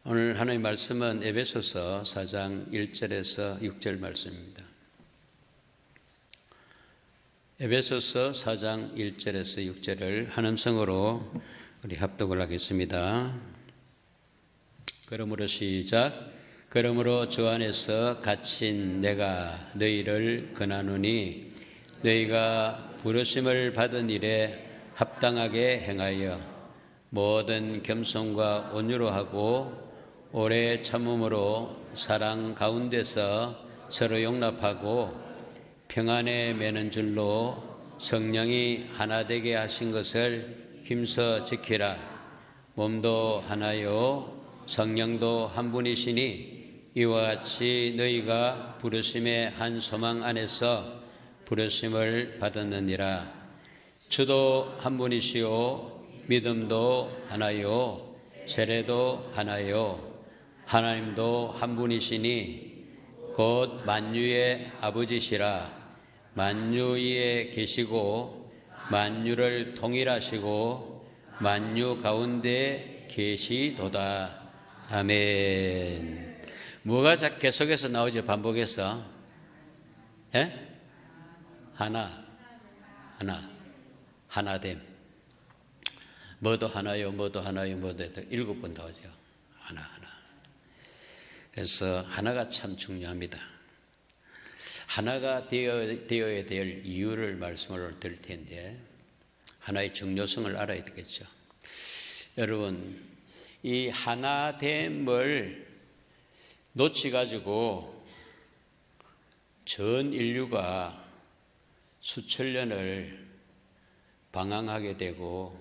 오늘 하나님의 말씀은 에베소서 4장 1절에서 6절 말씀입니다. 에베소서 4장 1절에서 6절을 한음성으로 우리 합독을 하겠습니다. 그러므로 시작. 그러므로 주 안에서 갇힌 내가 너희를 권하노니 너희가 부르심을 받은 일에 합당하게 행하여 모든 겸손과 온유로 하고 오래 참음으로 사랑 가운데서 서로 용납하고 평안에 매는 줄로 성령이 하나 되게 하신 것을 힘써 지키라. 몸도 하나요 성령도 한 분이시니 이와 같이 너희가 부르심의 한 소망 안에서 부르심을 받았느니라. 주도 한 분이시요 믿음도 하나요 세례도 하나요 하나님도 한 분이시니 곧 만유의 아버지시라. 만유 위에 계시고 만유를 통일하시고 만유 가운데 계시도다. 아멘. 뭐가 계속해서 나오죠? 반복해서. 예? 하나됨. 뭐도 하나요, 뭐도 하나요, 뭐도 7번 나오죠. 하나. 그래서 하나가 참 중요합니다. 하나가 되어야 될 이유를 말씀을 드릴 텐데 하나의 중요성을 알아야 되겠죠. 여러분, 이 하나됨을 놓치가지고 전 인류가 수천 년을 방황하게 되고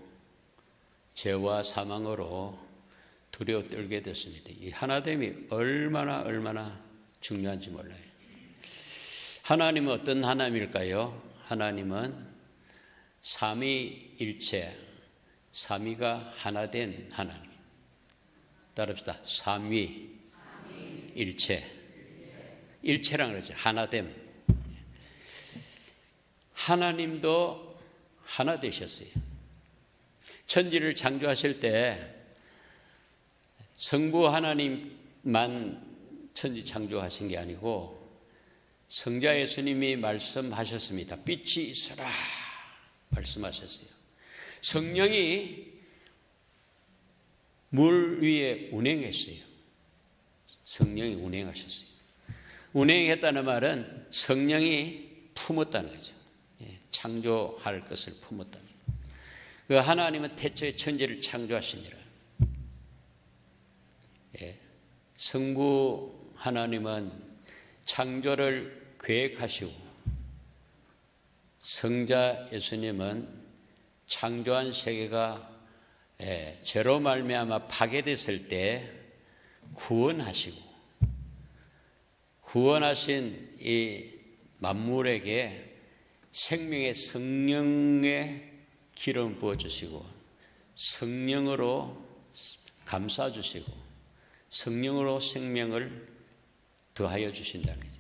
죄와 사망으로 두려워 떨게 됐습니다. 이 하나됨이 얼마나 중요한지 몰라요. 하나님은 어떤 하나님일까요? 하나님은 삼위일체, 삼위가 하나된 하나님. 따릅시다. 삼위일체. 일체란 그러죠. 하나됨. 하나님도 하나 되셨어요. 천지를 창조하실 때 성부 하나님만 천지 창조하신 게 아니고 성자 예수님이 말씀하셨습니다. 빛이 있어라 말씀하셨어요. 성령이 물 위에 운행했어요. 성령이 운행하셨어요. 운행했다는 말은 성령이 품었다는 거죠. 창조할 것을 품었다는 거죠. 그 하나님은 태초에 천지를 창조하시니라. 성부 하나님은 창조를 계획하시고 성자 예수님은 창조한 세계가 죄로 말미암아 파괴됐을 때 구원하신 이 만물에게 생명의 성령의 기름 부어주시고 성령으로 감싸주시고 성령으로 생명을 더하여 주신다는 거죠.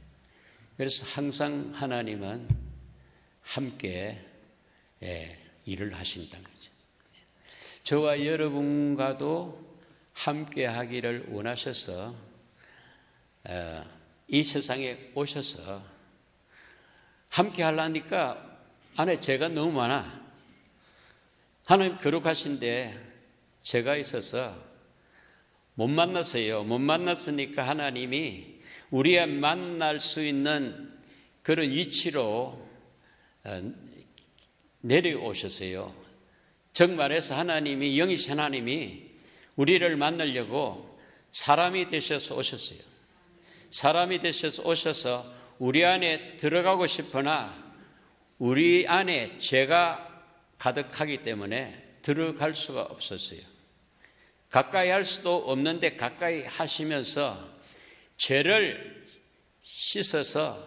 그래서 항상 하나님은 함께 일을 하신다는 거죠. 저와 여러분과도 함께 하기를 원하셔서 이 세상에 오셔서 함께 하려니까 안에 죄가 너무 많아. 하나님 거룩하신데 죄가 있어서 못 만났어요. 못 만났으니까 하나님이 우리가 만날 수 있는 그런 위치로 내려오셨어요. 정말해서 하나님이, 영이신 하나님이 우리를 만나려고 사람이 되셔서 오셨어요. 사람이 되셔서 오셔서 우리 안에 들어가고 싶으나 우리 안에 죄가 가득하기 때문에 들어갈 수가 없었어요. 가까이 할 수도 없는데 가까이 하시면서 죄를 씻어서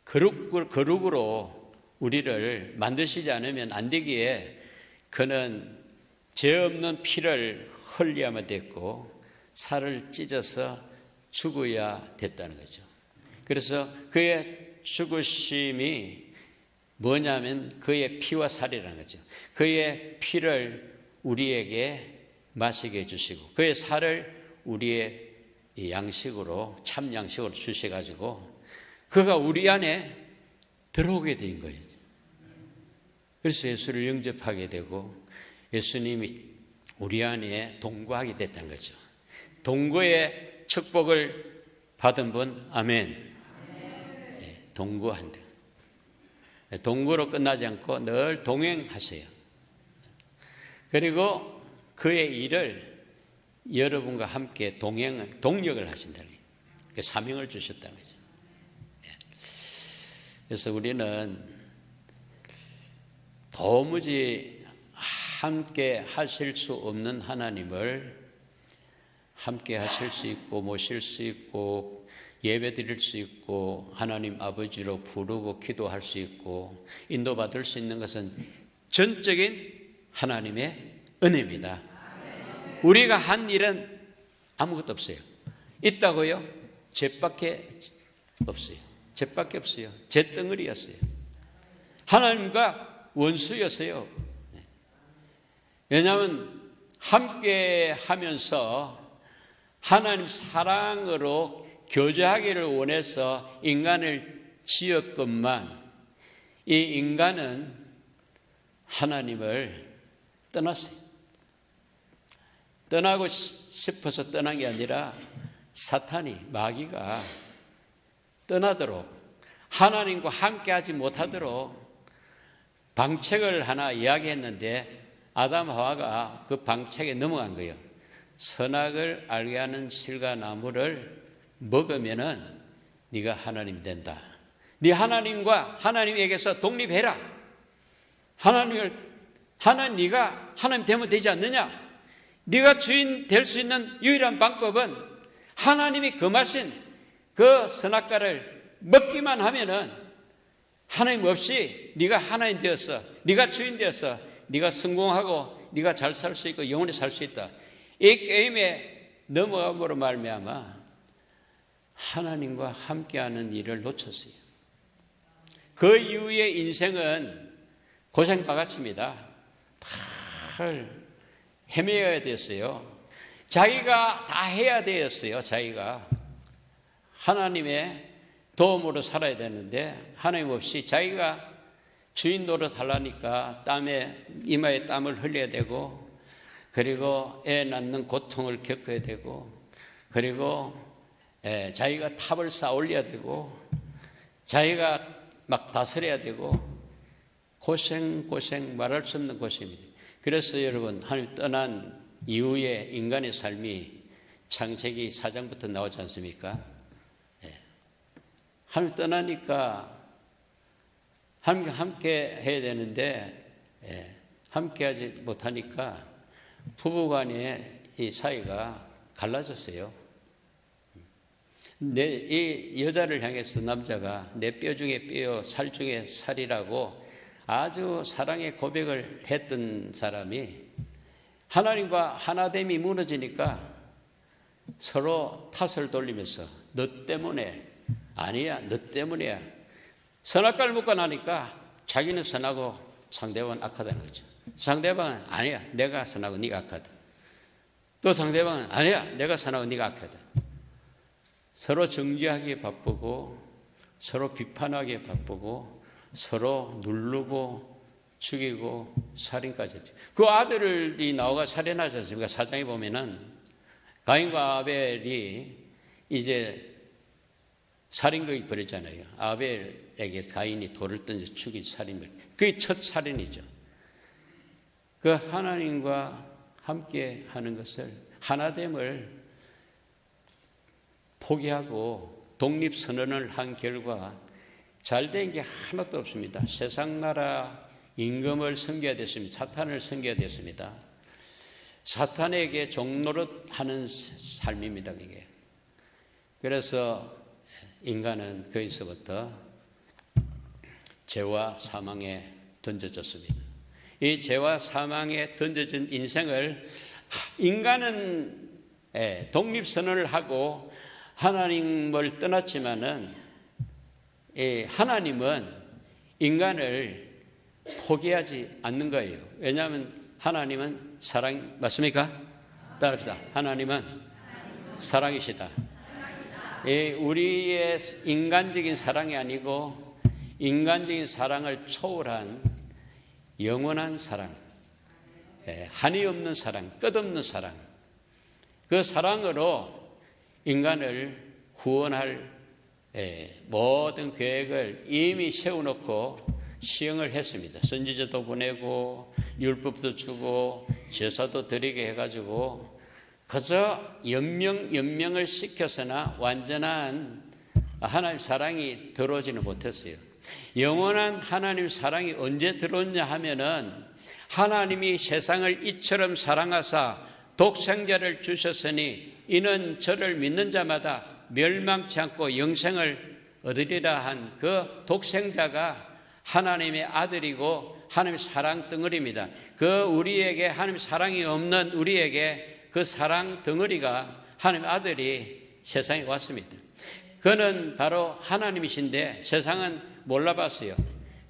거룩으로 우리를 만드시지 않으면 안 되기에 그는 죄 없는 피를 흘려야만 됐고 살을 찢어서 죽어야 됐다는 거죠. 그래서 그의 죽으심이 뭐냐면 그의 피와 살이라는 거죠. 그의 피를 우리에게 마시게 해주시고 그의 살을 우리의 이 양식으로, 참 양식으로 주셔가지고 그가 우리 안에 들어오게 된 거예요. 그래서 예수를 영접하게 되고 예수님이 우리 안에 동거하게 됐다는 거죠. 동거의 축복을 받은 분, 아멘. 네, 동거한다. 동거로 끝나지 않고 늘 동행하세요. 그리고 그의 일을 여러분과 함께 동력을 하신다는 거예요. 사명을 주셨다는 거죠. 그래서 우리는 도무지 함께 하실 수 없는 하나님을 함께 하실 수 있고 모실 수 있고 예배 드릴 수 있고 하나님 아버지로 부르고 기도할 수 있고 인도받을 수 있는 것은 전적인 하나님의 은혜입니다. 우리가 한 일은 아무것도 없어요. 있다고요? 죄밖에 없어요. 죄밖에 없어요. 죄덩어리였어요. 하나님과 원수였어요. 왜냐하면 함께 하면서 하나님 사랑으로 교제하기를 원해서 인간을 지었건만 이 인간은 하나님을 떠났어요. 떠나고 싶어서 떠난 게 아니라 사탄이, 마귀가 떠나도록 하나님과 함께하지 못하도록 방책을 하나 이야기했는데 아담 하와가 그 방책에 넘어간 거예요. 선악을 알게 하는 실과 나무를 먹으면은 네가 하나님 된다. 네 하나님과 하나님에게서 독립해라. 네가 하나님 되면 되지 않느냐? 네가 주인 될 수 있는 유일한 방법은 하나님이 금하신 그 선악과를 먹기만 하면은 하나님 없이 네가 하나님 되었어. 네가 주인 되었어. 네가 성공하고 네가 잘 살 수 있고 영원히 살 수 있다. 이 게임에 넘어감으로 말미암아 하나님과 함께하는 일을 놓쳤어요. 그 이후에 인생은 고생바가지입니다. 다 헤매어야 됐어요. 자기가 다 해야 되었어요. 자기가 하나님의 도움으로 살아야 되는데 하나님 없이 자기가 주인 노릇 하려니까 이마에 땀을 흘려야 되고 그리고 애 낳는 고통을 겪어야 되고 그리고 자기가 탑을 쌓아 올려야 되고 자기가 막 다스려야 되고 고생 말할 수 없는 고생입니다. 그래서 여러분 하나님 떠난 이후에 인간의 삶이 창세기 4장부터 나오지 않습니까? 하나님 떠나니까 함께 해야 되는데 함께 하지 못하니까 부부간의 이 사이가 갈라졌어요. 이 여자를 향해서 남자가 내 뼈 중에 뼈, 살 중에 살이라고 아주 사랑의 고백을 했던 사람이 하나님과 하나됨이 무너지니까 서로 탓을 돌리면서 너 때문에 아니야, 너 때문이야. 선악과를 먹고 나니까 자기는 선하고 상대방은 악하다는 거죠. 상대방은 아니야, 내가 선하고 네가 악하다. 또 상대방은 아니야, 내가 선하고 네가 악하다. 서로 정죄하기에 바쁘고 서로 비판하기에 바쁘고 서로 누르고 죽이고 살인까지 했죠. 그 아들이 나오가 살인하지 않습니까? 4장에 보면은 가인과 아벨이 이제 살인극이 벌였잖아요. 아벨에게 가인이 돌을 던져 죽인 살인물. 그게 첫 살인이죠. 그 하나님과 함께 하는 것을 하나됨을 포기하고 독립선언을 한 결과 잘된 게 하나도 없습니다. 세상 나라 임금을 섬겨야 됐습니다. 사탄을 섬겨야 됐습니다. 사탄에게 종노릇하는 삶입니다. 그게. 그래서 인간은 거기서부터 죄와 사망에 던져졌습니다. 이 죄와 사망에 던져진 인생을 인간은 독립선언을 하고 하나님을 떠났지만은 하나님은 인간을 포기하지 않는 거예요. 왜냐하면 하나님은 사랑 맞습니까? 따라합시다. 하나님은 사랑이시다. 우리의 인간적인 사랑이 아니고 인간적인 사랑을 초월한 영원한 사랑, 한이 없는 사랑, 끝없는 사랑, 그 사랑으로 인간을 구원할 모든 계획을 이미 세워놓고 시행을 했습니다. 선지자도 보내고 율법도 주고 제사도 드리게 해가지고 그저 연명을 시켜서나 완전한 하나님 사랑이 들어오지는 못했어요. 영원한 하나님 사랑이 언제 들어오냐 하면은 하나님이 세상을 이처럼 사랑하사 독생자를 주셨으니 이는 저를 믿는 자마다 멸망치 않고 영생을 얻으리라 한 그 독생자가 하나님의 아들이고 하나님의 사랑 덩어리입니다. 그 우리에게 하나님 사랑이 없는 우리에게 그 사랑 덩어리가 하나님의 아들이 세상에 왔습니다. 그는 바로 하나님이신데 세상은 몰라봤어요.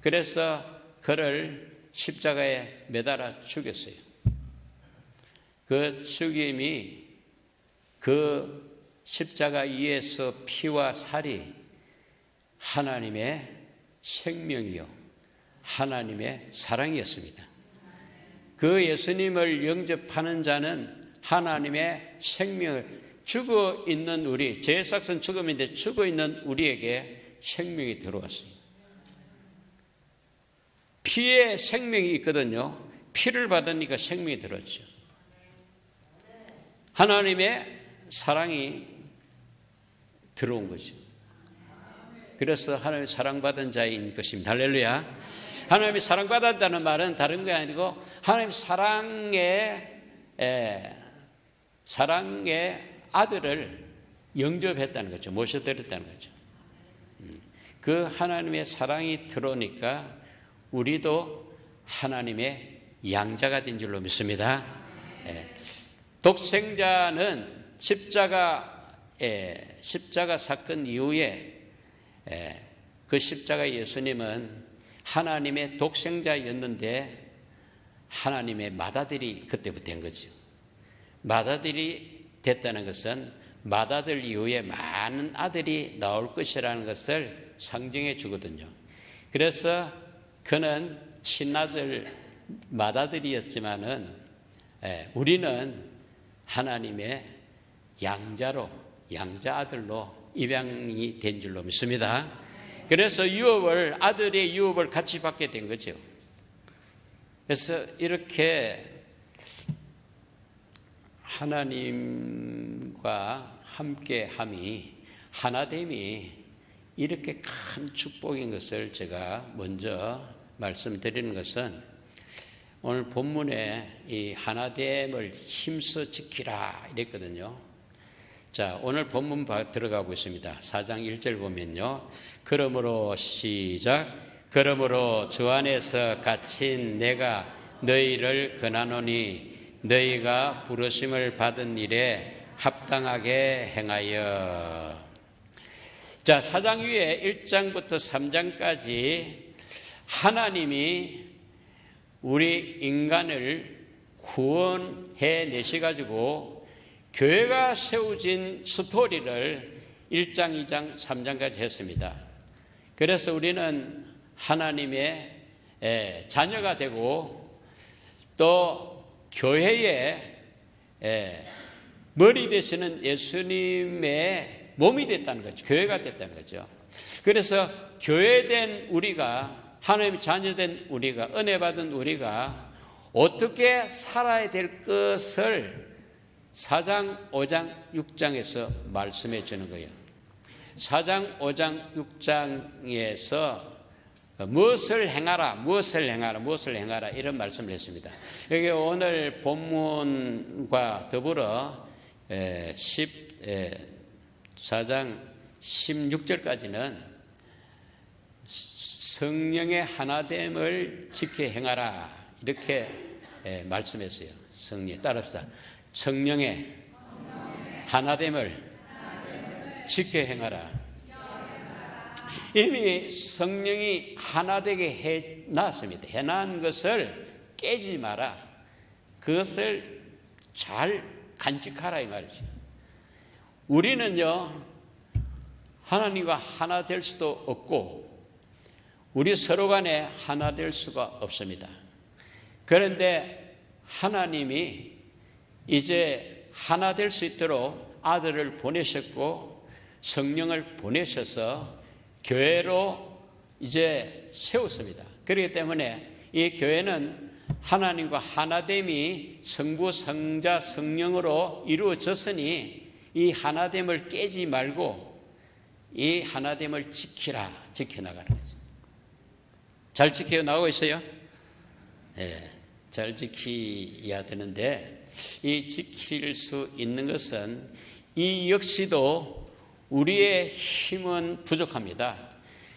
그래서 그를 십자가에 매달아 죽였어요. 그 죽임이 그 십자가 위에서 피와 살이 하나님의 생명이요 하나님의 사랑이었습니다. 그 예수님을 영접하는 자는 하나님의 생명을 죽어 있는 우리, 죄삭은 죽음인데 죽어 있는 우리에게 생명이 들어왔어요. 피에 생명이 있거든요. 피를 받으니까 생명이 들었죠. 하나님의 사랑이 들어온 거죠. 그래서 하나님의 사랑받은 자인 것입니다. 할렐루야. 하나님이 사랑받았다는 말은 다른 게 아니고 하나님 사랑의 아들을 영접했다는 거죠. 모셔드렸다는 거죠. 그 하나님의 사랑이 들어오니까 우리도 하나님의 양자가 된 줄로 믿습니다. 독생자는 십자가 사건 이후에 그 십자가 예수님은 하나님의 독생자였는데 하나님의 맏아들이 그때부터 된 거죠. 맏아들이 됐다는 것은 맏아들 이후에 많은 아들이 나올 것이라는 것을 상징해 주거든요. 그래서 그는 친아들 맏아들이었지만은 우리는 하나님의 양자 아들로 입양이 된 줄로 믿습니다. 그래서 아들의 유업을 같이 받게 된 거죠. 그래서 이렇게 하나님과 함께함이 하나됨이 이렇게 큰 축복인 것을 제가 먼저 말씀드리는 것은 오늘 본문에 이 하나됨을 힘써 지키라 이랬거든요. 자, 오늘 본문 들어가고 있습니다. 4장 1절 보면요. 그러므로 그러므로 주 안에서 갇힌 내가 너희를 권하노니 너희가 부르심을 받은 일에 합당하게 행하여. 자, 4장 위에 1장부터 3장까지 하나님이 우리 인간을 구원해 내셔가지고 교회가 세워진 스토리를 1장, 2장, 3장까지 했습니다. 그래서 우리는 하나님의 자녀가 되고 또 교회의 머리 되시는 예수님의 몸이 됐다는 거죠. 교회가 됐다는 거죠. 그래서 교회된 우리가, 하나님의 자녀된 우리가, 은혜 받은 우리가 어떻게 살아야 될 것을 4장, 5장, 6장에서 말씀해 주는 거예요. 4장, 5장, 6장에서 무엇을 행하라 이런 말씀을 했습니다. 여기 오늘 본문과 더불어 4장 16절까지는 성령의 하나됨을 지켜 행하라 이렇게 말씀했어요. 성령 따라합시다. 성령의 하나됨을 지켜 행하라. 이미 성령이 하나되게 해놨습니다. 해놓은 것을 깨지 마라. 그것을 잘 간직하라 이 말이죠. 우리는요, 하나님과 하나 될 수도 없고 우리 서로 간에 하나 될 수가 없습니다. 그런데 하나님이 이제 하나 될 수 있도록 아들을 보내셨고 성령을 보내셔서 교회로 이제 세웠습니다. 그렇기 때문에 이 교회는 하나님과 하나됨이 성부, 성자, 성령으로 이루어졌으니 이 하나됨을 깨지 말고 이 하나됨을 지켜나가는 거죠. 잘 지켜나가고 있어요? 네, 잘 지켜야 되는데 이 지킬 수 있는 것은 이 역시도 우리의 힘은 부족합니다.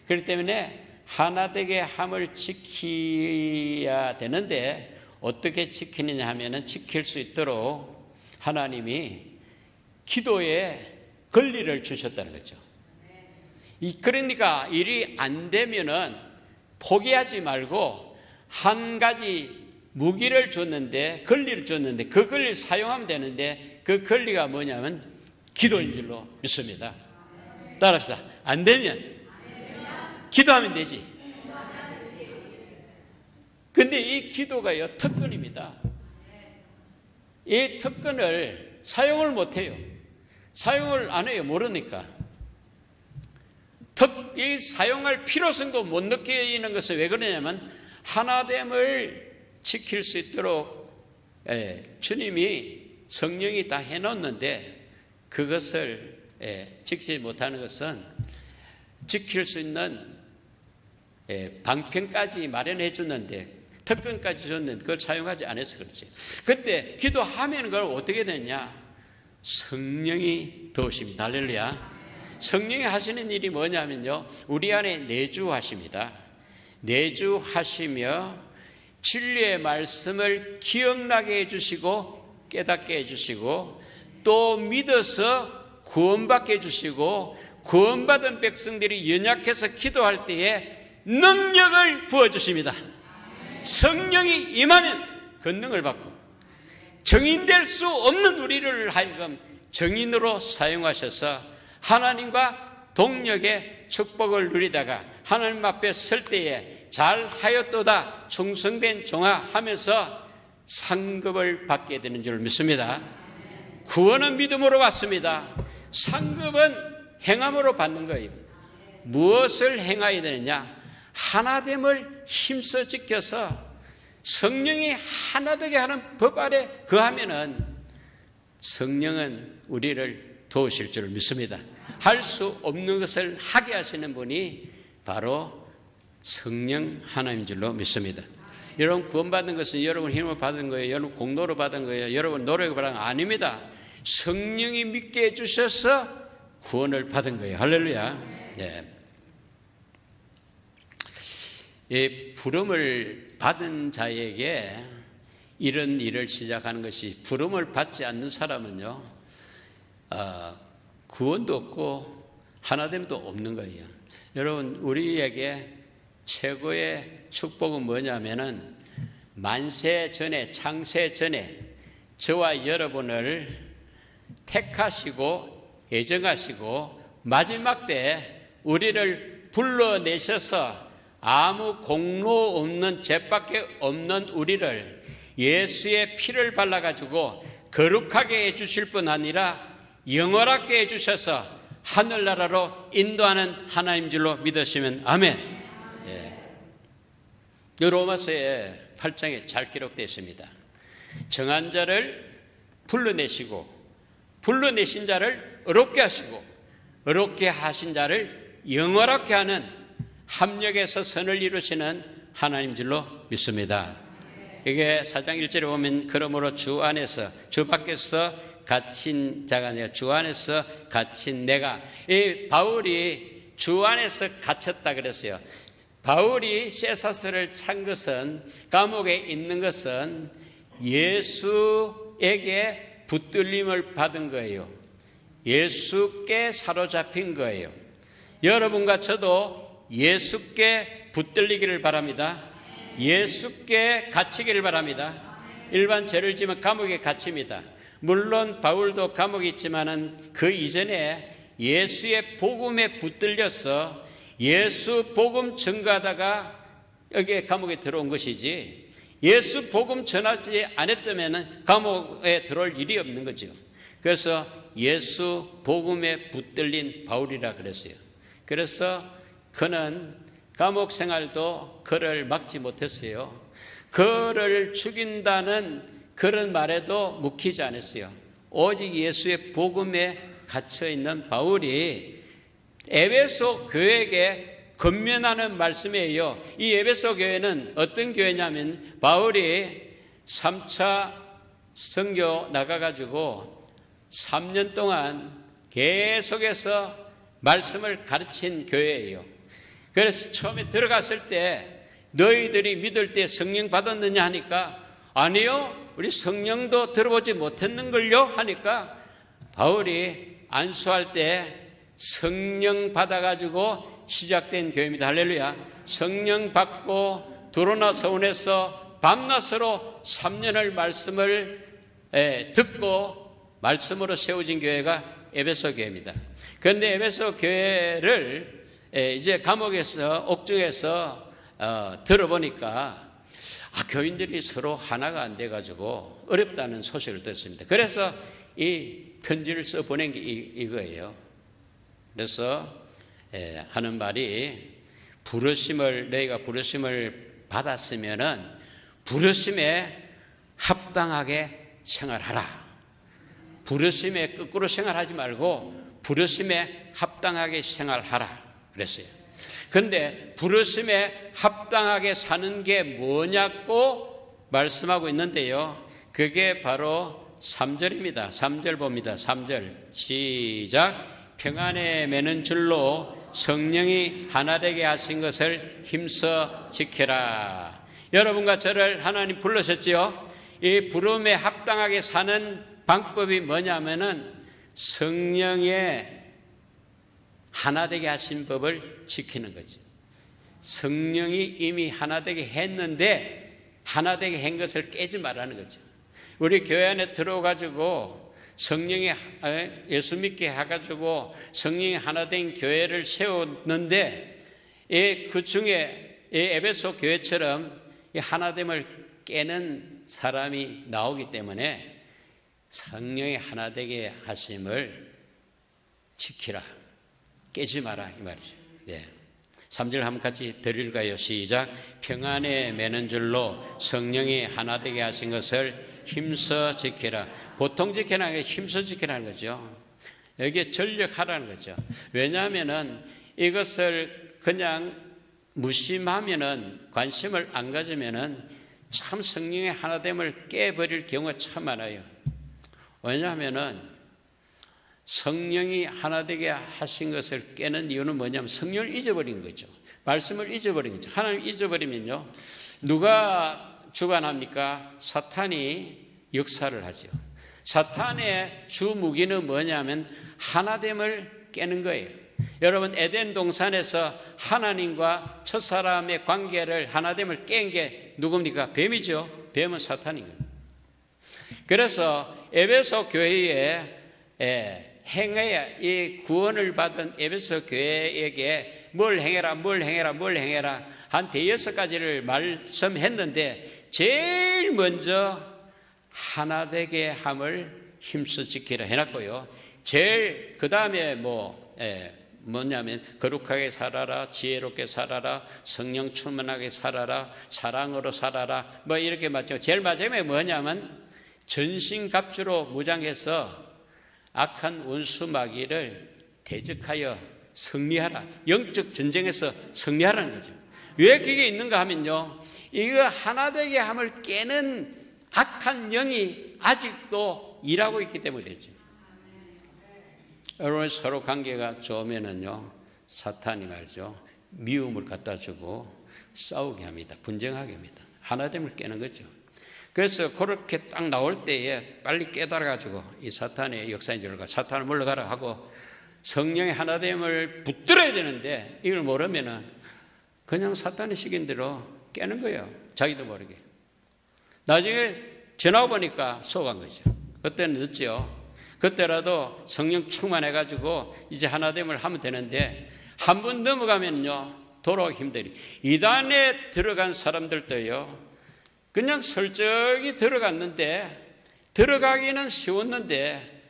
그렇기 때문에 하나되게 함을 지켜야 되는데 어떻게 지키느냐 하면은 지킬 수 있도록 하나님이 기도에 권리를 주셨다는 거죠. 그러니까 일이 안 되면은 포기하지 말고 한 가지 무기를 줬는데, 권리를 줬는데 그 권리를 사용하면 되는데 그 권리가 뭐냐면 기도인 줄로 믿습니다. 따라합시다. 안 되면 기도하면 되지. 근데 이 기도가요, 특권입니다. 이 특권을 사용을 못해요. 사용을 안 해요. 모르니까. 이 사용할 필요성도 못 느끼는 것은 왜 그러냐면 하나됨을 지킬 수 있도록 주님이 성령이 다 해놓는데 그것을 지키지 못하는 것은 지킬 수 있는 방편까지 마련해 줬는데 특권까지 줬는데 그걸 사용하지 않아서 그렇지. 그때 기도하면 그걸 어떻게 되냐? 성령이 도우십니다. 할렐루야. 성령이 하시는 일이 뭐냐면요, 우리 안에 내주하십니다. 내주하시며 진리의 말씀을 기억나게 해주시고 깨닫게 해주시고 또 믿어서 구원받게 해주시고 구원받은 백성들이 연약해서 기도할 때에 능력을 부어주십니다. 성령이 임하면 권능을 받고 정인될 수 없는 우리를 하여금 정인으로 사용하셔서 하나님과 동력의 축복을 누리다가 하나님 앞에 설 때에 잘하였도다 충성된 종아 하면서 상급을 받게 되는 줄 믿습니다. 구원은 믿음으로 받습니다. 상급은 행함으로 받는 거예요. 무엇을 행해야 되느냐? 하나됨을 힘써 지켜서 성령이 하나되게 하는 법 아래 거하면은 성령은 우리를 도우실 줄 믿습니다. 할 수 없는 것을 하게 하시는 분이 바로 성령 하나님인 줄로 믿습니다. 여러분 구원받은 것은 여러분 힘을 받은 거예요. 여러분 공로로 받은 거예요. 여러분 노력을 받은 거 아닙니다. 성령이 믿게 해주셔서 구원을 받은 거예요. 할렐루야. 네. 이 부름을 받은 자에게 이런 일을 시작하는 것이, 부름을 받지 않는 사람은요, 구원도 없고 하나됨도 없는 거예요. 여러분, 우리에게 최고의 축복은 뭐냐면은 만세 전에, 창세 전에 저와 여러분을 택하시고 예정하시고 마지막 때 우리를 불러내셔서 아무 공로 없는 죄밖에 없는 우리를 예수의 피를 발라가지고 거룩하게 해주실 뿐 아니라 영원하게 해주셔서 하늘나라로 인도하는 하나님 줄로 믿으시면 아멘. 예. 로마서의 8장에 잘 기록되어 있습니다. 정한 자를 불러내시고 불러내신 자를 의롭게 하시고 의롭게 하신 자를 영원하게 하는 합력에서 선을 이루시는 하나님 줄로 믿습니다. 이게 4장 1절에 보면 그러므로 주 안에서, 주 밖에서 갇힌 자가 아니라 주 안에서 갇힌 내가, 이 바울이 주 안에서 갇혔다 그랬어요. 바울이 쇠사슬을 찬 것은, 감옥에 있는 것은 예수에게 붙들림을 받은 거예요. 예수께 사로잡힌 거예요. 여러분과 저도 예수께 붙들리기를 바랍니다. 예수께 갇히기를 바랍니다. 일반 죄를 지면 감옥에 갇힙니다. 물론 바울도 감옥에 있지만은 그 이전에 예수의 복음에 붙들려서 예수 복음 전가하다가 여기에 감옥에 들어온 것이지, 예수 복음 전하지 않았다면 감옥에 들어올 일이 없는 거죠. 그래서 예수 복음에 붙들린 바울이라 그랬어요. 그래서 그는 감옥 생활도 그를 막지 못했어요. 그를 죽인다는 그런 말에도 묵히지 않았어요. 오직 예수의 복음에 갇혀있는 바울이 에베소 교회에게 권면하는 말씀이에요. 이 에베소 교회는 어떤 교회냐면, 바울이 3차 선교 나가가지고 3년 동안 계속해서 말씀을 가르친 교회예요. 그래서 처음에 들어갔을 때 너희들이 믿을 때 성령 받았느냐 하니까 아니요, 우리 성령도 들어보지 못했는걸요 하니까 바울이 안수할 때 성령 받아가지고 시작된 교회입니다. 할렐루야. 성령 받고 두로나 서원에서 밤낮으로 3년을 말씀을 듣고 말씀으로 세워진 교회가 에베소 교회입니다. 그런데 에베소 교회를 이제 감옥에서, 옥중에서 들어보니까 교인들이 서로 하나가 안 돼가지고 어렵다는 소식을 들었습니다. 그래서 이 편지를 써 보낸 게 이거예요. 그래서 하는 말이, 너희가 부르심을 받았으면은 부르심에 합당하게 생활하라. 부르심에 거꾸로 생활하지 말고 부르심에 합당하게 생활하라 그랬어요. 그런데 부르심에 합당하게 사는 게 뭐냐고 말씀하고 있는데요, 그게 바로 3절입니다. 3절 봅니다. 3절 시작. 평안에 매는 줄로 성령이 하나 되게 하신 것을 힘써 지켜라. 여러분과 저를 하나님 부르셨지요. 이 부름에 합당하게 사는 방법이 뭐냐면은 성령의 하나 되게 하신 법을 지키는 거죠. 성령이 이미 하나 되게 했는데 하나 되게 한 것을 깨지 말라는 거죠. 우리 교회 안에 들어가지고 성령이 예수 믿게 해가지고 성령이 하나 된 교회를 세웠는데 그 중에 에베소 교회처럼 하나됨을 깨는 사람이 나오기 때문에 성령이 하나 되게 하심을 지키라, 깨지 마라 이 말이죠. 네. 3절 한번 같이 드릴까요? 시작. 평안에 매는 줄로 성령이 하나 되게 하신 것을 힘써 지키라. 보통 지키라는 게 힘써 지키라는 거죠. 여기에 전력하라는 거죠. 왜냐하면은 이것을 그냥 무심하면은, 관심을 안 가지면은 참 성령의 하나됨을 깨버릴 경우가 참 많아요. 왜냐하면은 성령이 하나 되게 하신 것을 깨는 이유는 뭐냐면 성령을 잊어버린 거죠. 말씀을 잊어버린 거죠. 하나님 잊어버리면요, 누가 주관합니까? 사탄이 역사를 하죠. 사탄의 주 무기는 뭐냐면 하나됨을 깨는 거예요. 여러분, 에덴 동산에서 하나님과 첫사람의 관계를, 하나됨을 깬 게 누굽니까? 뱀이죠. 뱀은 사탄인 거예요. 그래서 에베소 교회에 행해야, 이 구원을 받은 에베소 교회에게 뭘 행해라 한 5가지를 말씀했는데, 제일 먼저 하나 되게 함을 힘써 지키라 해놨고요. 제일 그 다음에 뭐냐면 거룩하게 살아라, 지혜롭게 살아라, 성령 충만하게 살아라, 사랑으로 살아라, 뭐 이렇게 맞죠. 제일 마지막에 뭐냐면 전신갑주로 무장해서 악한 원수 마귀를 대적하여 승리하라. 영적 전쟁에서 승리하라는 거죠. 왜 그게 있는가 하면요, 이거 하나 되게 함을 깨는 악한 영이 아직도 일하고 있기 때문이죠. 여러분, 서로 관계가 좋으면은요, 사탄이 말이죠, 미움을 갖다 주고 싸우게 합니다. 분쟁하게 합니다. 하나됨을 깨는 거죠. 그래서 그렇게 딱 나올 때에 빨리 깨달아가지고 이 사탄의 역사인 줄 알고 사탄을 물러가라 하고 성령의 하나됨을 붙들어야 되는데, 이걸 모르면은 그냥 사탄이 시킨 대로 깨는 거예요. 자기도 모르게. 나중에 전화 보니까 속은 거죠. 그때는 늦죠. 그때라도 성령 충만해가지고 이제 하나됨을 하면 되는데 한 번 넘어가면요 돌아오기 힘들이. 이단에 들어간 사람들도요 그냥 설적이 들어갔는데 들어가기는 쉬웠는데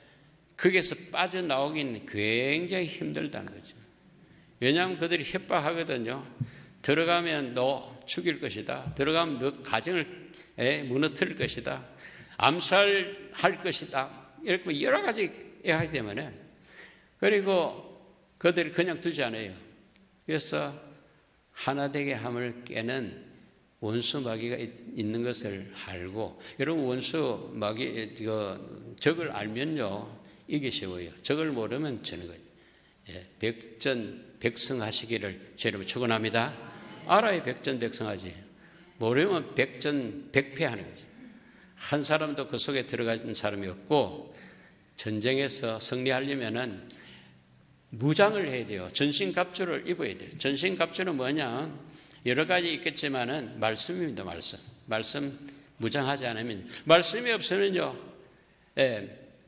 거기에서 빠져나오기는 굉장히 힘들다는 거죠. 왜냐하면 그들이 협박하거든요. 들어가면 너 죽일 것이다. 들어가면 너 가정을 무너뜨릴 것이다. 암살할 것이다. 이렇게 여러 가지 하기 때문에 그리고 그들이 그냥 두지 않아요. 그래서 하나 되게 함을 깨는 원수 마귀가 있는 것을 알고, 여러분 원수 마귀 적을 알면요 이기 쉬워요. 적을 모르면 저는 거예요. 백전백승하시기를 여러분 축원합니다. 알아야 백전백승하지. 모르면 백전백패하는 거죠. 한 사람도 그 속에 들어간 사람이 없고, 전쟁에서 승리하려면은 무장을 해야 돼요. 전신갑주를 입어야 돼요. 전신갑주는 뭐냐? 여러 가지 있겠지만은 말씀입니다. 말씀 무장하지 않으면, 말씀이 없으면요,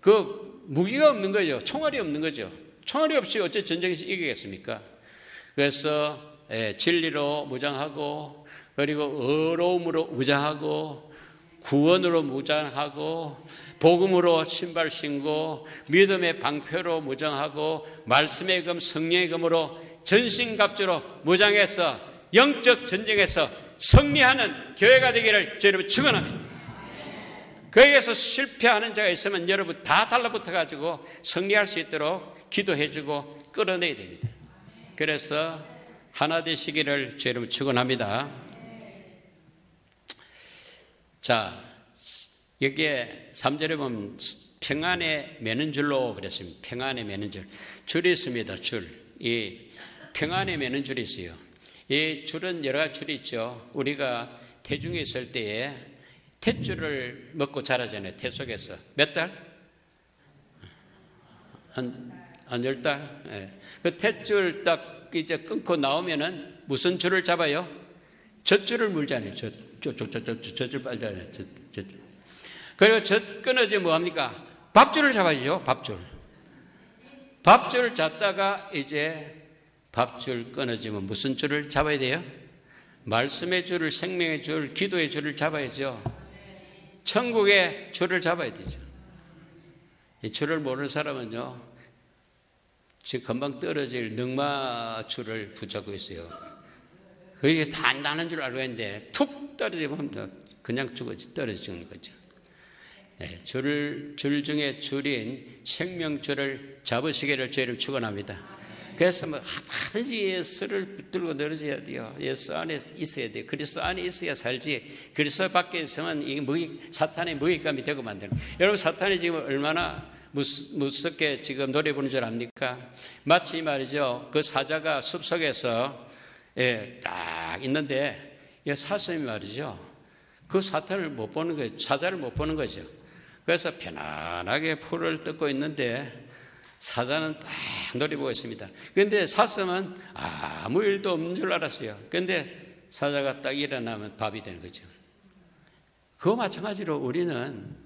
그 무기가 없는 거죠. 총알이 없는 거죠. 총알이 없이 어째 전쟁에서 이기겠습니까? 그래서 진리로 무장하고, 그리고 의로움으로 무장하고, 구원으로 무장하고, 복음으로 신발 신고, 믿음의 방패로 무장하고, 말씀의 금, 성령의 금으로 전신갑주로 무장해서 영적 전쟁에서 승리하는 교회가 되기를 여러분 축원합니다. 거기에서 실패하는 자가 있으면 여러분 다 달라붙어 가지고 승리할 수 있도록 기도해주고 끌어내야 됩니다. 그래서 하나 되시기를 여러분 축원합니다. 자, 여기에 3절에 보면 평안에 매는 줄로 그랬습니다. 평안에 매는 줄. 줄이 있습니다. 줄. 이 평안에 매는 줄이 있어요. 이 줄은 여러 가지 줄이 있죠. 우리가 태중에 있을 때에 탯줄을 먹고 자라잖아요. 태 속에서. 몇 달? 한 10달? 네. 그 탯줄 딱 이제 끊고 나오면은 무슨 줄을 잡아요? 젖줄을 물잖아요. 젖줄 빨잖아요. 젖줄. 그리고 젖 끊어지면 뭐합니까? 밥줄을 잡아야죠. 밥줄 잡다가 이제 밥줄 끊어지면 무슨 줄을 잡아야 돼요? 말씀의 줄을, 생명의 줄, 기도의 줄을 잡아야죠. 천국의 줄을 잡아야 되죠. 이 줄을 모르는 사람은요, 지금 금방 떨어질 능마 줄을 붙잡고 있어요. 그게 단단한 줄 알고 있는데 툭 떨어지면 그냥 떨어지는 거죠. 줄 중에 줄인 생명줄을 잡으시기를 주님 축원합니다. 그래서 뭐 하든지 예수를 붙들고 늘어져야 돼요. 예수 안에 있어야 돼요. 그리스도 안에 있어야 살지. 그리스도 밖에 있으면 이게 사탄의 무익감이 되고 만드는. 여러분 사탄이 지금 얼마나 무섭게 지금 노래 부르는 줄 압니까? 마치 말이죠. 그 사자가 숲속에서 딱 있는데 사슴이 말이죠. 그 사탄을 못 보는 거예요. 사자를 못 보는 거죠. 그래서 편안하게 풀을 뜯고 있는데 사자는 딱 노려보고 있습니다. 그런데 사슴은 아무 일도 없는 줄 알았어요. 그런데 사자가 딱 일어나면 밥이 되는 거죠. 그와 마찬가지로 우리는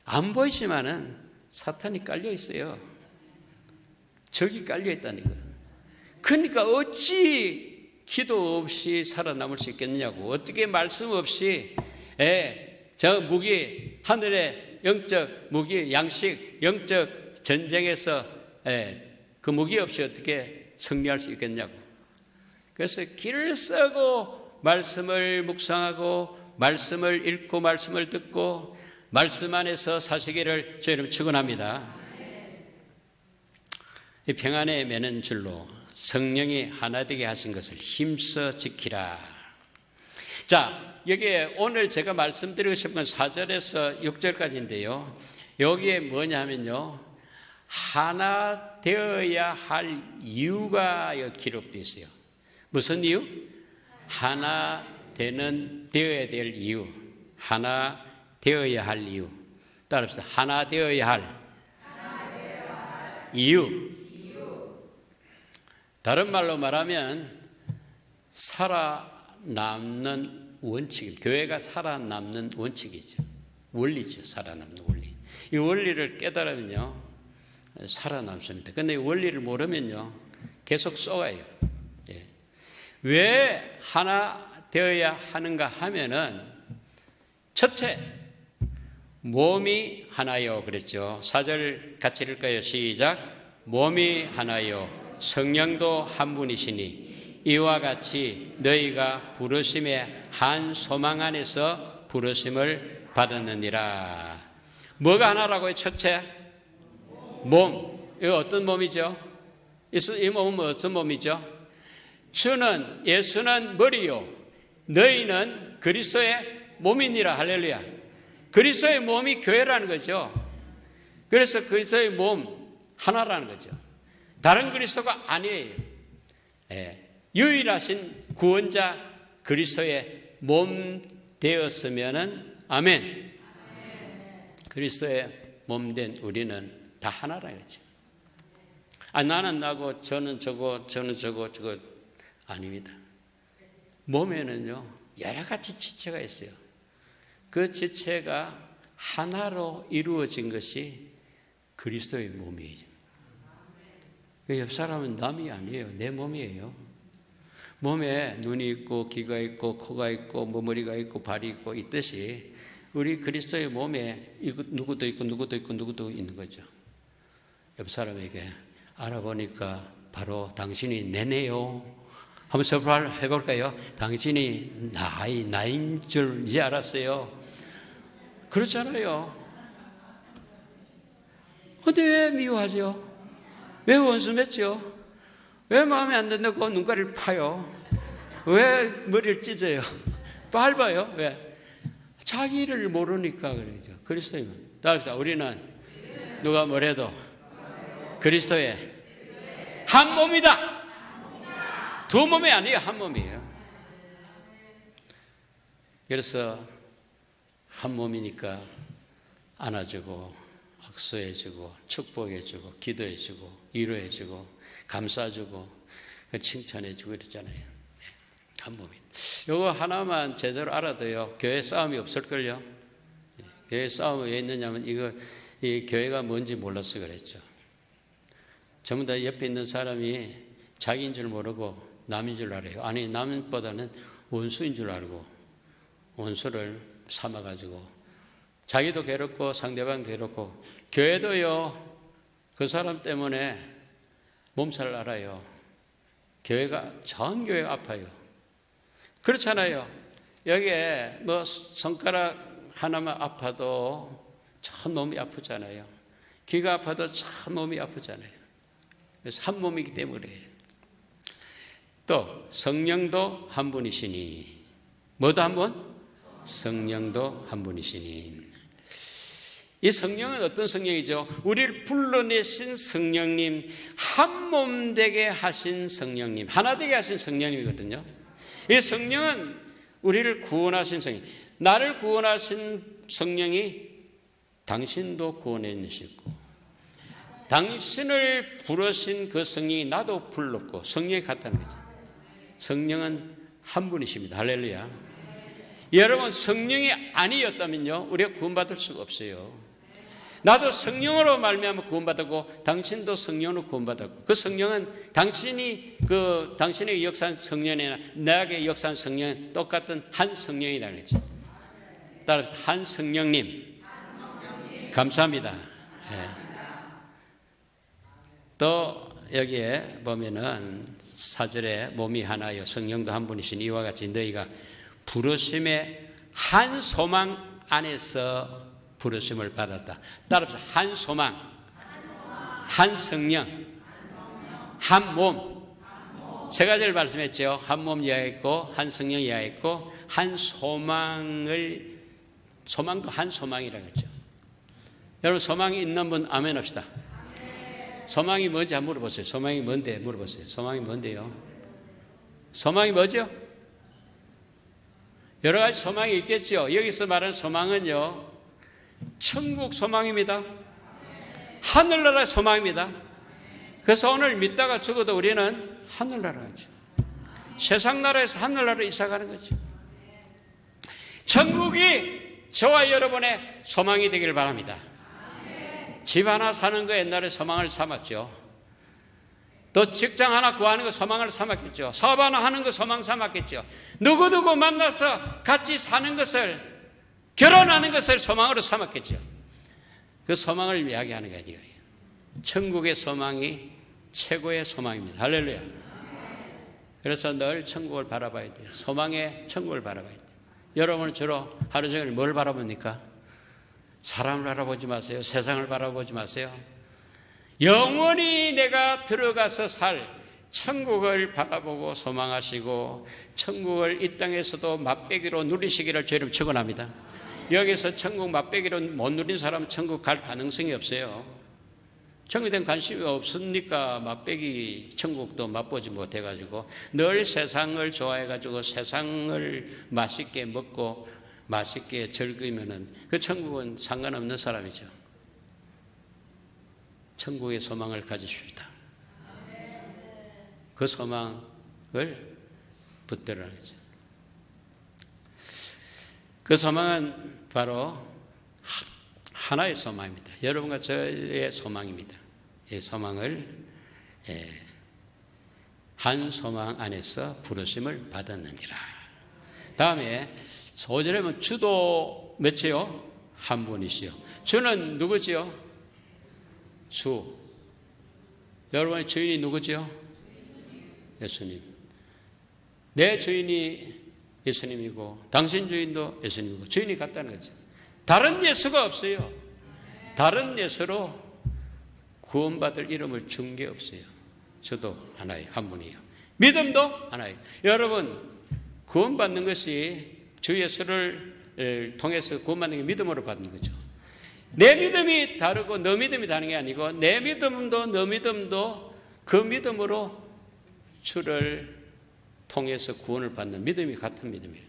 안 보이지만은 사탄이 깔려 있어요. 적이 깔려 있다는 거예요. 그러니까 어찌 기도 없이 살아남을 수 있겠느냐고. 어떻게 말씀 없이 저 무기, 하늘의 영적 무기, 양식, 영적 전쟁에서 그 무기 없이 어떻게 승리할 수 있겠냐고. 그래서 길을 쓰고 말씀을 묵상하고 말씀을 읽고 말씀을 듣고 말씀 안에서 사시기를 저희는 축원합니다. 이 평안에 매는 줄로 성령이 하나 되게 하신 것을 힘써 지키라. 자, 여기에 오늘 제가 말씀드리고 싶은 건 4절에서 6절까지인데요. 여기에 뭐냐면요, 하나 되어야 할 이유가 기록되어 있어요. 무슨 이유? 하나 되어야 될 이유. 하나 되어야 할 이유. 따라합시다. 하나 되어야 할 이유. 다른 말로 말하면 살아남는 원칙, 교회가 살아남는 원칙이죠. 원리죠. 살아남는 원리. 이 원리를 깨달으면요, 살아남습니다. 근데 이 원리를 모르면요, 계속 쏘아요. 예. 왜 하나 되어야 하는가 하면은, 첫째, 몸이 하나요. 그랬죠. 4절 같이 읽을까요? 시작. 몸이 하나요. 성령도 한 분이시니 이와 같이 너희가 부르심의 한 소망 안에서 부르심을 받았느니라. 뭐가 하나라고요? 첫째, 몸. 이거 어떤 몸이죠? 이 몸은 어떤 몸이죠? 예수는 머리요, 너희는 그리스도의 몸이니라. 할렐루야. 그리스도의 몸이 교회라는 거죠. 그래서 그리스도의 몸 하나라는 거죠. 다른 그리스도가 아니에요. 예. 유일하신 구원자 그리스도의 몸 되었으면은 아멘. 그리스도의 몸 된 우리는 다 하나라는 거죠. 나는 나고 저는 저거 아닙니다. 몸에는요, 여러 가지 지체가 있어요. 그 지체가 하나로 이루어진 것이 그리스도의 몸이에요. 옆 사람은 남이 아니에요. 내 몸이에요. 몸에 눈이 있고 귀가 있고 코가 있고 머리가 있고 발이 있고 있듯이 우리 그리스도의 몸에 누구도 있고 누구도 있는 거죠. 옆 사람에게 알아보니까 바로 당신이 내네요. 한번 서프라이즈 해볼까요? 당신이 나인 줄 이제 알았어요. 그렇잖아요. 근데 왜 미워하죠? 왜 원수 맺죠? 왜 마음에 안 든다고 눈가리를 파요? 왜 머리를 찢어요? 밟아요? 왜? 자기를 모르니까 그러죠. 그리스도의 몸. 따라합시다. 우리는 누가 뭐래도 그리스도의 한 몸이다. 두 몸이 아니에요. 한 몸이에요. 그래서 한 몸이니까 안아주고 악수해주고 축복해주고 기도해주고 위로해주고 감싸주고 칭찬해주고 이러잖아요. 네, 한 몸이. 이거 하나만 제대로 알아도요, 교회 싸움이 없을걸요. 네, 교회 싸움이 왜 있느냐면 이 교회가 뭔지 몰라서 그랬죠. 전부 다 옆에 있는 사람이 자기인 줄 모르고 남인 줄 알아요. 아니, 남보다는 원수인 줄 알고 원수를 삼아가지고 자기도 괴롭고 상대방 괴롭고, 교회도요, 그 사람 때문에 몸살 알아요. 전 교회가 아파요. 그렇잖아요. 여기에 손가락 하나만 아파도 전 몸이 아프잖아요. 귀가 아파도 전 몸이 아프잖아요. 그래서 한 몸이기 때문에. 또 성령도 한 분이시니. 뭐도 한 분? 성령도 한 분이시니. 이 성령은 어떤 성령이죠? 우리를 불러내신 성령님, 한 몸 되게 하신 성령님, 하나 되게 하신 성령님이거든요. 이 성령은 우리를 구원하신 성령. 나를 구원하신 성령이 당신도 구원해내시고, 당신을 부르신 그 성령이 나도 불렀고 성령이 같다는 거죠. 성령은 한 분이십니다. 할렐루야. 여러분, 성령이 아니었다면요, 우리가 구원받을 수가 없어요. 나도 성령으로 말미암아 구원받았고 당신도 성령으로 구원받았고, 그 성령은 당신의 역사한 성령이나 나에게 역사한 성령은 똑같은 한 성령이라는 거죠. 따라서 한 성령님. 감사합니다. 네. 또 여기에 보면은 4절에 몸이 하나요 성령도 한 분이신 이와 같이 너희가 부르심의 한 소망 안에서 부르심을 받았다. 따라서 한 소망, 한 성령, 한 몸. 세 가지를 말씀했죠. 한 몸 이야기했고, 한 성령 이야기했고, 한 소망도 한 소망이라고 했죠. 여러분, 소망이 있는 분 아멘 합시다. 소망이 뭔지 한번 물어보세요. 소망이 뭔데? 물어보세요. 소망이 뭔데요? 소망이 뭐죠? 여러 가지 소망이 있겠죠. 여기서 말하는 소망은요, 천국 소망입니다. 하늘나라 소망입니다. 그래서 오늘 믿다가 죽어도 우리는 하늘나라죠. 세상 나라에서 하늘나라로 이사가는 거죠. 천국이 저와 여러분의 소망이 되기를 바랍니다. 집 하나 사는 거 옛날에 소망을 삼았죠. 또 직장 하나 구하는 거 소망을 삼았겠죠. 사업 하나 하는 거 소망 삼았겠죠. 누구누구 만나서 같이 사는 것을, 결혼하는 것을 소망으로 삼았겠죠. 그 소망을 이야기하는 게 아니에요. 천국의 소망이 최고의 소망입니다. 할렐루야. 그래서 늘 천국을 바라봐야 돼요. 소망의 천국을 바라봐야 돼요. 여러분은 주로 하루 종일 뭘 바라봅니까? 사람을 바라보지 마세요. 세상을 바라보지 마세요. 영원히 내가 들어가서 살 천국을 바라보고 소망하시고 천국을 이 땅에서도 맛배기로 누리시기를 주님 축원합니다. 여기서 천국 맛배기로 못 누린 사람은 천국 갈 가능성이 없어요. 천국에 대한 관심이 없으니까 맛배기 천국도 맛보지 못해가지고 늘 세상을 좋아해가지고 세상을 맛있게 먹고 맛있게 즐기면은 그 천국은 상관없는 사람이죠. 천국의 소망을 가지십시다. 그 소망을 붙들어야 하죠. 그 소망은 바로 하나의 소망입니다. 여러분과 저의 소망입니다. 이 소망을 한 소망 안에서 부르심을 받았느니라. 다음에 5절에 보면 주도 몇이요? 한 분이시요. 주는 누구지요? 주. 여러분의 주인이 누구지요? 예수님. 내 주인이 예수님이고 당신 주인도 예수님이고 주인이 같다는 거죠. 다른 예수가 없어요. 다른 예수로 구원받을 이름을 준 게 없어요. 저도 하나예요. 한 분이에요. 믿음도 하나예요. 여러분, 구원받는 것이 주 예수를 통해서 구원받는 게 믿음으로 받는 거죠. 내 믿음이 다르고 너 믿음이 다른 게 아니고 내 믿음도 너 믿음도 그 믿음으로 주를 통해서 구원을 받는 믿음이 같은 믿음이에요.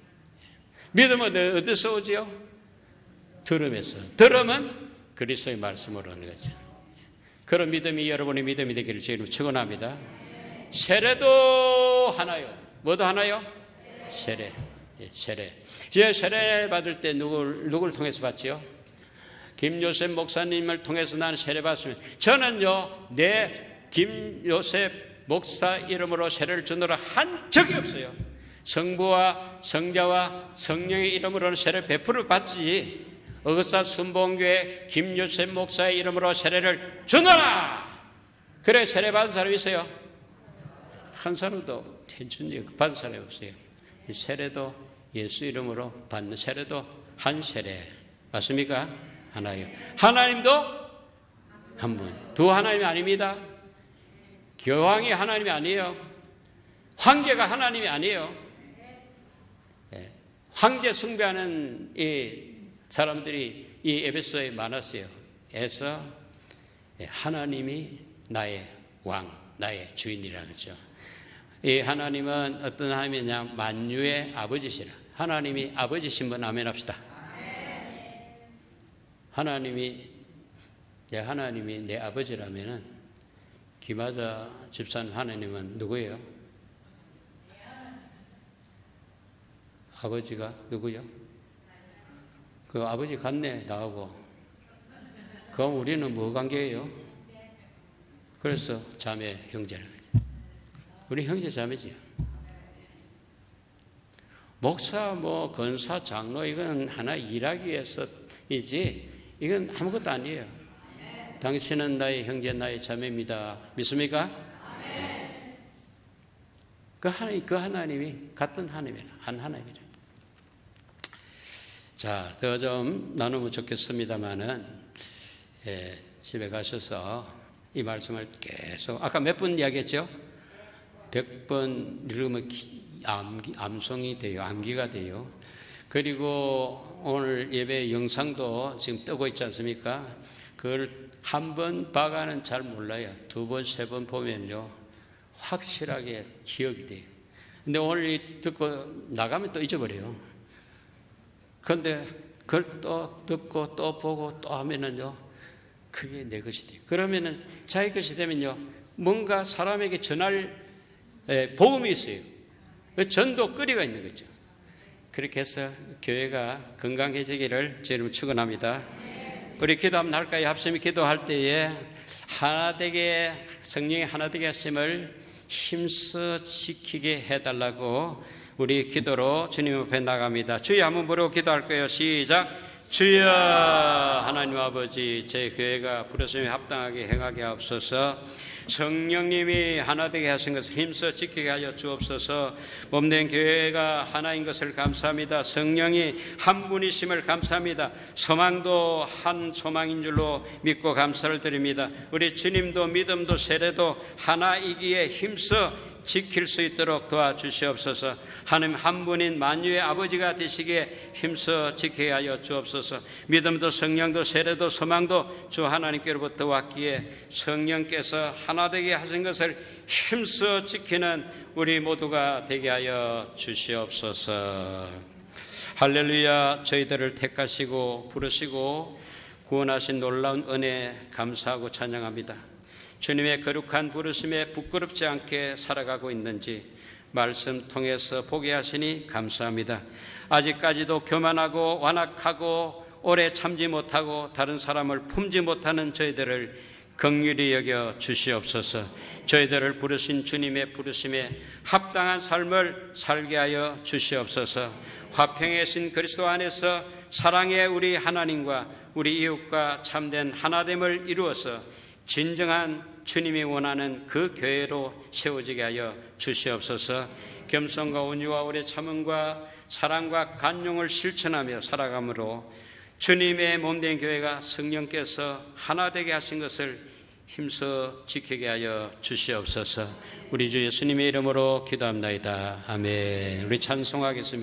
믿음은 어디서 오지요? 들음에서. 들음은 그리스도의 말씀으로 오는 거죠. 그런 믿음이 여러분의 믿음이 되기를 주님으로 축원합니다. 세례도 하나요. 뭐도 하나요? 세례. 세례. 세례 받을 때 누굴 통해서 받지요? 김요셉 목사님을 통해서 나는 세례 받았으면 저는요 내 김요셉 목사 이름으로 세례를 주노라 한 적이 없어요. 성부와 성자와 성령의 이름으로는 세례 100% 받지 어긋사 순복음교회 김요셉 목사의 이름으로 세례를 주노라. 그래 세례 받은 사람이 있어요? 한 사람도 해준 받은 사람이 없어요. 세례도 예수 이름으로 받는 세례도 한 세례 맞습니까? 하나요. 하나님도 한 분. 두 하나님이 아닙니다. 교황이 하나님이 아니에요. 황제가 하나님이 아니에요. 황제 숭배하는 이 사람들이 이 에베소에 많았어요. 그래서 하나님이 나의 왕, 나의 주인이라는 거죠. 이 하나님은 어떤 하나님이냐? 만유의 아버지시라. 하나님이 아버지신 분 아멘 합시다. 하나님이 내 아버지라면은 김하자 집사님 하나님은 누구예요? 아버지가 누구요? 그 아버지 같네 나하고. 그럼 우리는 뭐 관계예요? 그래서 자매 형제라는 거죠. 우리 형제 자매지요. 목사 권사 장로 이건 하나 일하기 위해서이지 이건 아무것도 아니에요. 당신은 나의 형제 나의 자매입니다. 믿습니까? 그 하나님이 같은 하나님이라 한 하나님이라. 자, 더 좀 나누면 좋겠습니다만은 집에 가셔서 이 말씀을 계속 아까 몇 번 이야기했죠? 100번 읽으면 암송이 돼요. 암기가 돼요. 그리고 오늘 예배 영상도 지금 뜨고 있지 않습니까? 그걸 한 번 봐가는 잘 몰라요. 두 번, 세 번 보면요 확실하게 기억이 돼요. 근데 오늘 듣고 나가면 또 잊어버려요. 그런데 그걸 또 듣고 또 보고 또 하면은요 그게 내 것이 돼요. 그러면은 자기 것이 되면요 뭔가 사람에게 전할 복음이 있어요. 전도 거리가 있는 거죠. 그렇게 해서 교회가 건강해지기를 주님 축원합니다. 우리 기도 한번 할까요? 합심히 기도할 때에 하나되게, 성령의 하나되게 하심을 힘써 지키게 해달라고 우리 기도로 주님 앞에 나갑니다. 주여 한번 부르고 기도할 거예요. 시작. 주여 하나님 아버지, 제 교회가 부르심에 합당하게 행하게 하옵소서. 성령님이 하나 되게 하신 것을 힘써 지키게 하여 주옵소서. 몸된 교회가 하나인 것을 감사합니다. 성령이 한 분이심을 감사합니다. 소망도 한 소망인 줄로 믿고 감사를 드립니다. 우리 주님도 믿음도 세례도 하나이기에 힘써 지킬 수 있도록 도와주시옵소서. 하나님 한 분인 만유의 아버지가 되시기에 힘써 지키게 하여 주옵소서. 믿음도 성령도 세례도 소망도 주 하나님께로부터 왔기에 성령께서 하나 되게 하신 것을 힘써 지키는 우리 모두가 되게 하여 주시옵소서. 할렐루야. 저희들을 택하시고 부르시고 구원하신 놀라운 은혜 감사하고 찬양합니다. 주님의 거룩한 부르심에 부끄럽지 않게 살아가고 있는지 말씀 통해서 보게 하시니 감사합니다. 아직까지도 교만하고 완악하고 오래 참지 못하고 다른 사람을 품지 못하는 저희들을 긍휼히 여겨 주시옵소서. 저희들을 부르신 주님의 부르심에 합당한 삶을 살게 하여 주시옵소서. 화평의 신 그리스도 안에서 사랑의 우리 하나님과 우리 이웃과 참된 하나됨을 이루어서 진정한 주님이 원하는 그 교회로 세워지게 하여 주시옵소서. 겸손과 온유와 오래 참음과 사랑과 간용을 실천하며 살아감으로 주님의 몸된 교회가 성령께서 하나 되게 하신 것을 힘써 지키게 하여 주시옵소서. 우리 주 예수님의 이름으로 기도합나이다. 아멘. 우리 찬송하겠습니다.